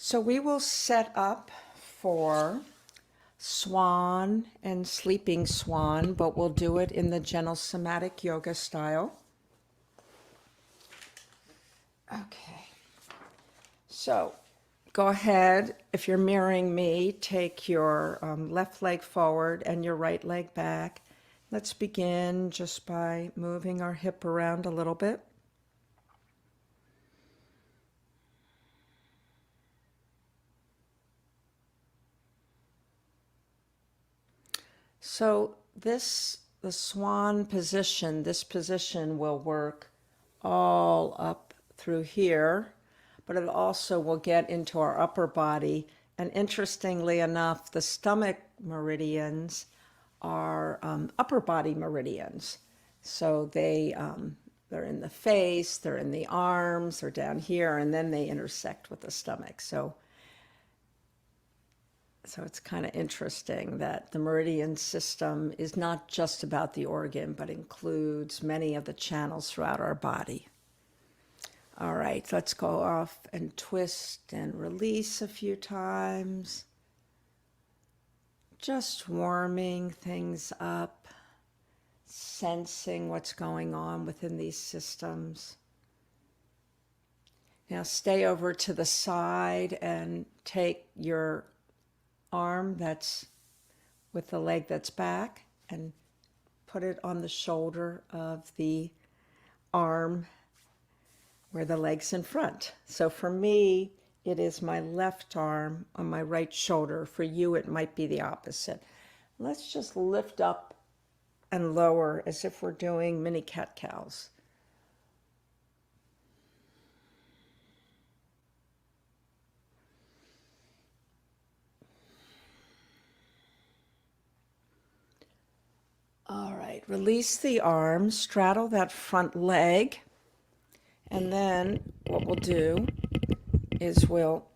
So we will set up for swan and sleeping swan, but we'll do it in the Gentle Somatic Yoga style. Okay. So go ahead, if you're mirroring me, take your left leg forward and your right leg back. Let's begin just by moving our hip around a little bit. So the swan position, this position will work all up through here, but it also will get into our upper body. And interestingly enough, the stomach meridians are upper body meridians. So they're in the face, they're in the arms, they're down here, and then they intersect with the stomach. So it's kind of interesting that the meridian system is not just about the organ, but includes many of the channels throughout our body. All right, let's go off and twist and release a few times. Just warming things up, sensing what's going on within these systems. Now stay over to the side and take your arm that's with the leg that's back and put it on the shoulder of the arm where the leg's in front. So for me, it is my left arm on my right shoulder. For you, it might be the opposite. Let's just lift up and lower as if we're doing mini cat-cows. All right, release the arm, straddle that front leg, and then what we'll do is we'll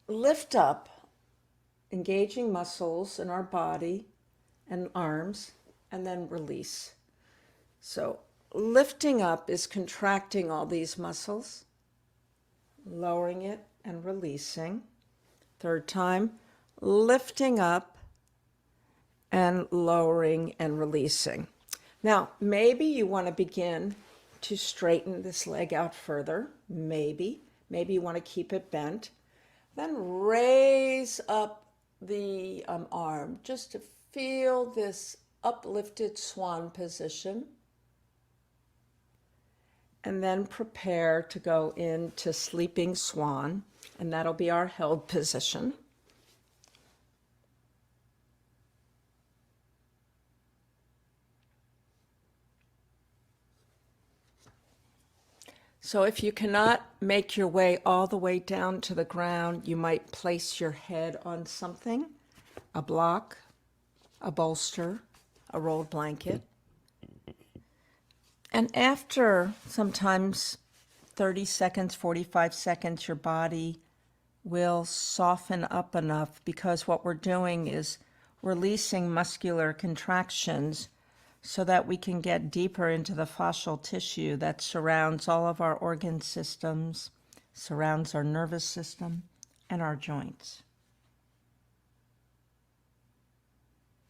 lift up, engaging muscles in our body and arms, and then release. So lifting up is contracting all these muscles, lowering it and releasing. Third time, lifting up and lowering and releasing. Now, maybe you want to begin to straighten this leg out further. Maybe you want to keep it bent. Then raise up the arm just to feel this uplifted swan position. And then prepare to go into sleeping swan, and that'll be our held position. So if you cannot make your way all the way down to the ground, you might place your head on something, a block, a bolster, a rolled blanket. And after sometimes 30 seconds, 45 seconds, your body will soften up enough, because what we're doing is releasing muscular contractions so that we can get deeper into the fascial tissue that surrounds all of our organ systems, surrounds our nervous system, and our joints.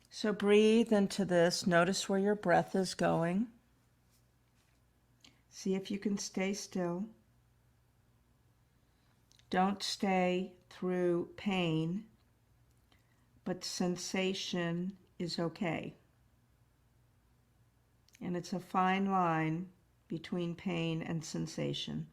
So breathe into this. Notice where your breath is going. See if you can stay still. Don't stay through pain, but sensation is okay. And it's a fine line between pain and sensation.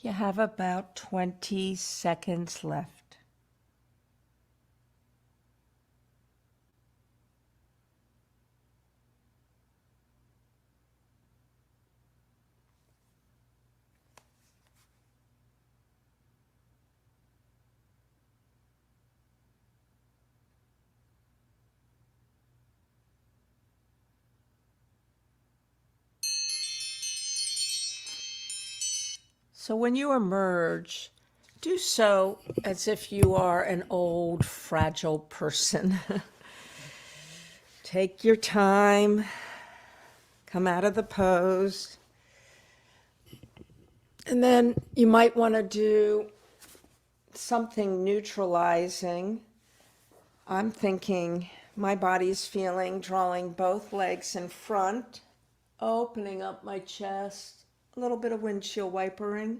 You have about 20 seconds left. So when you emerge, do so as if you are an old, fragile person. Take your time, come out of the pose. And then you might want to do something neutralizing. I'm thinking my body's feeling, drawing both legs in front, opening up my chest, a little bit of windshield wipering.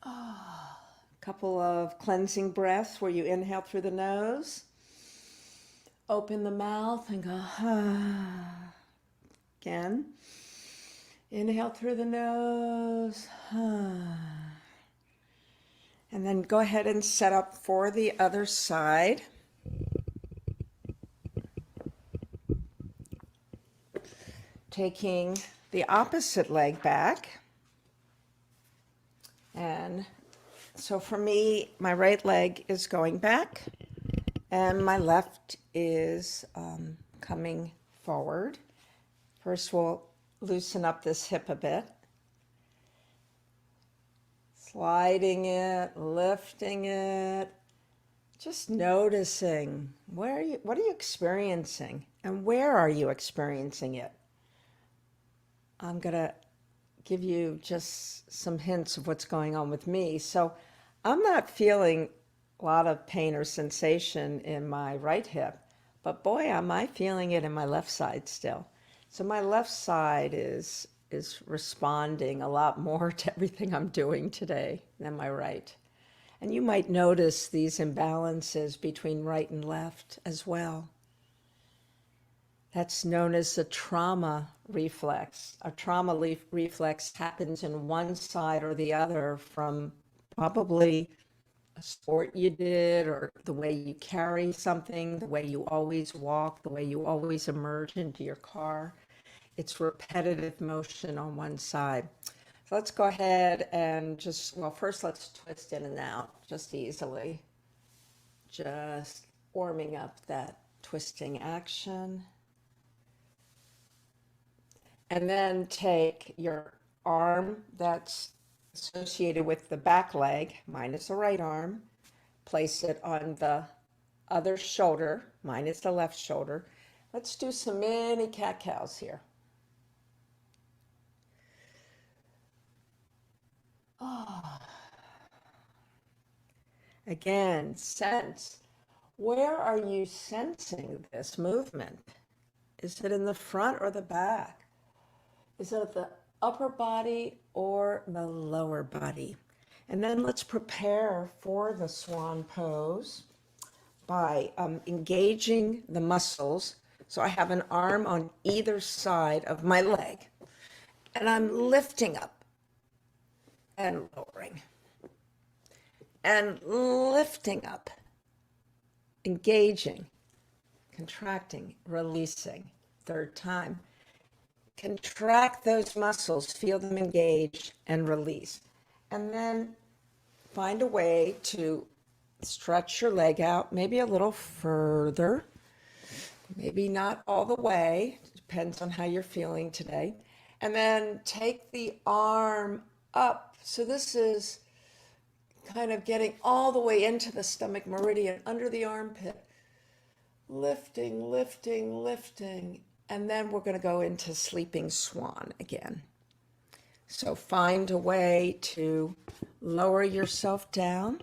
A couple of cleansing breaths where you inhale through the nose, open the mouth and go, ah. Again. Inhale through the nose. Ah. And then go ahead and set up for the other side. Taking the opposite leg back. And so for me, my right leg is going back and my left is coming forward. First, we'll loosen up this hip a bit. Sliding it, lifting it, just noticing what are you experiencing and where are you experiencing it? I'm going to give you just some hints of what's going on with me. So I'm not feeling a lot of pain or sensation in my right hip, but boy, am I feeling it in my left side still. So my left side is responding a lot more to everything I'm doing today than my right. And you might notice these imbalances between right and left as well. That's known as a trauma reflex. A trauma reflex happens in one side or the other from probably a sport you did or the way you carry something, the way you always walk, the way you always emerge into your car. It's repetitive motion on one side. So let's go ahead and first let's twist in and out just easily. Just warming up that twisting action. And then take your arm that's associated with the back leg, minus the right arm, place it on the other shoulder, minus the left shoulder. Let's do some mini cat-cows here. Oh. Again, sense. Where are you sensing this movement? Is it in the front or the back? Is it the upper body or the lower body? And then let's prepare for the swan pose by engaging the muscles. So I have an arm on either side of my leg, and I'm lifting up and lowering and lifting up, engaging, contracting, releasing. Third time. Contract those muscles, feel them engage and release. And then find a way to stretch your leg out, maybe a little further, maybe not all the way, depends on how you're feeling today. And then take the arm up. So this is kind of getting all the way into the stomach meridian, under the armpit. Lifting, lifting, lifting. And then we're going to go into sleeping swan again. So find a way to lower yourself down.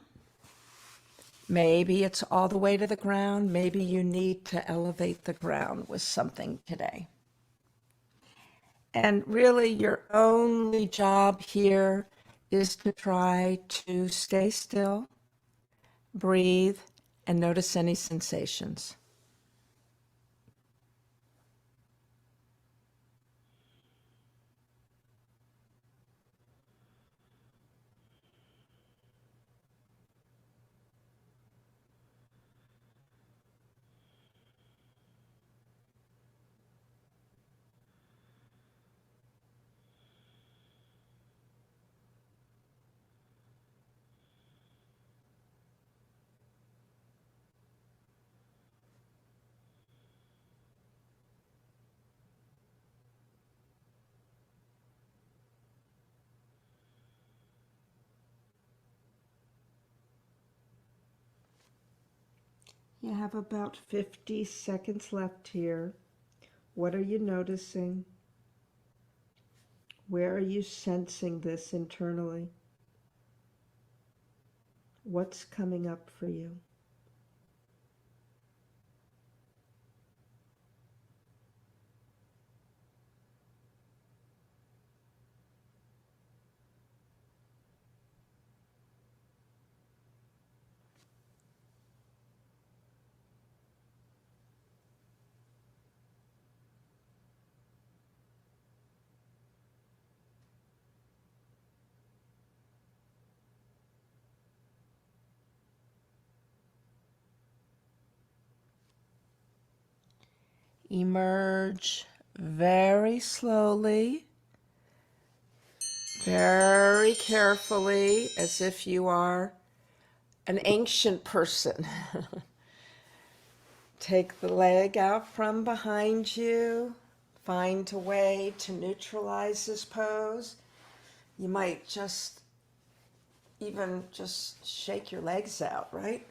Maybe it's all the way to the ground. Maybe you need to elevate the ground with something today. And really your only job here is to try to stay still, breathe, and notice any sensations. You have about 50 seconds left here. What are you noticing? Where are you sensing this internally? What's coming up for you? Emerge very slowly, very carefully, as if you are an ancient person. Take the leg out from behind you. Find a way to neutralize this pose. You might just even just shake your legs out, right?